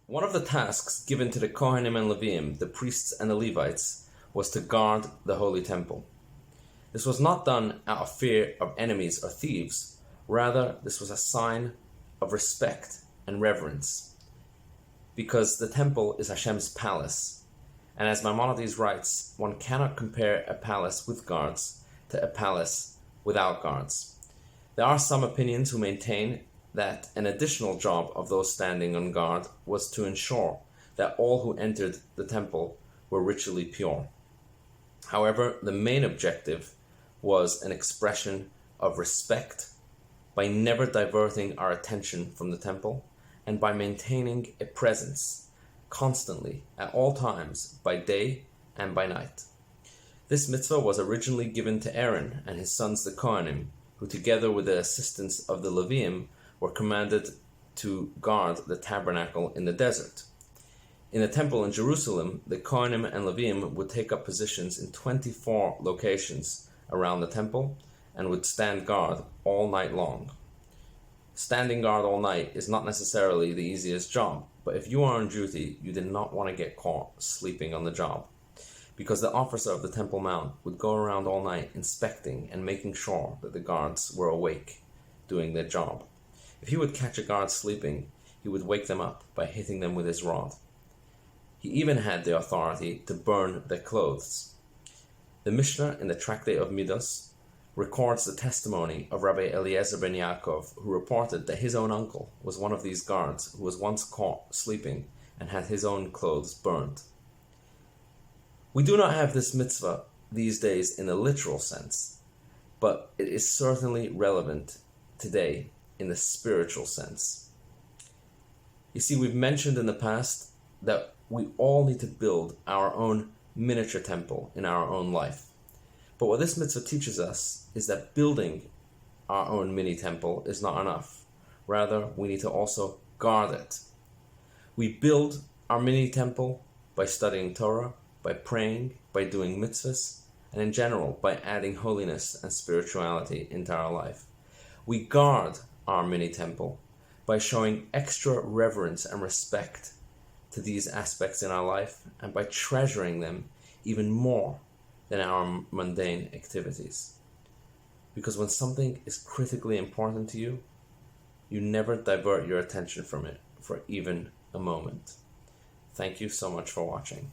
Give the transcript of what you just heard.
One of the tasks given to the Kohanim and Leviim, the priests and the Levites, was to guard the Holy Temple. This was not done out of fear of enemies or thieves. Rather, this was a sign of respect and reverence, because the temple is Hashem's palace. And as Maimonides writes, one cannot compare a palace with guards to a palace without guards. There are some opinions who maintain that an additional job of those standing on guard was to ensure that all who entered the temple were ritually pure. However, the main objective was an expression of respect by never diverting our attention from the temple and by maintaining a presence constantly at all times, by day and by night. This mitzvah was originally given to Aaron and his sons the Kohanim, who together with the assistance of the Leviim were commanded to guard the tabernacle in the desert. In the temple in Jerusalem, the Kohanim and Leviim would take up positions in 24 locations around the temple and would stand guard all night long. Standing guard all night is not necessarily the easiest job, but if you are on duty, you did not want to get caught sleeping on the job, because the officer of the Temple Mount would go around all night inspecting and making sure that the guards were awake doing their job. If he would catch a guard sleeping, he would wake them up by hitting them with his rod. He even had the authority to burn their clothes. The Mishnah in the Tractate of Midos records the testimony of Rabbi Eliezer ben Yaakov, who reported that his own uncle was one of these guards who was once caught sleeping and had his own clothes burned. We do not have this mitzvah these days in a literal sense, but it is certainly relevant today in the spiritual sense. You see, we've mentioned in the past that we all need to build our own miniature temple in our own life. But what this mitzvah teaches us is that building our own mini temple is not enough. Rather, we need to also guard it. We build our mini temple by studying Torah, by praying, by doing mitzvahs, and in general, by adding holiness and spirituality into our life. We guard our mini temple by showing extra reverence and respect to these aspects in our life and by treasuring them even more than our mundane activities. Because when something is critically important to you, you never divert your attention from it for even a moment. Thank you so much for watching.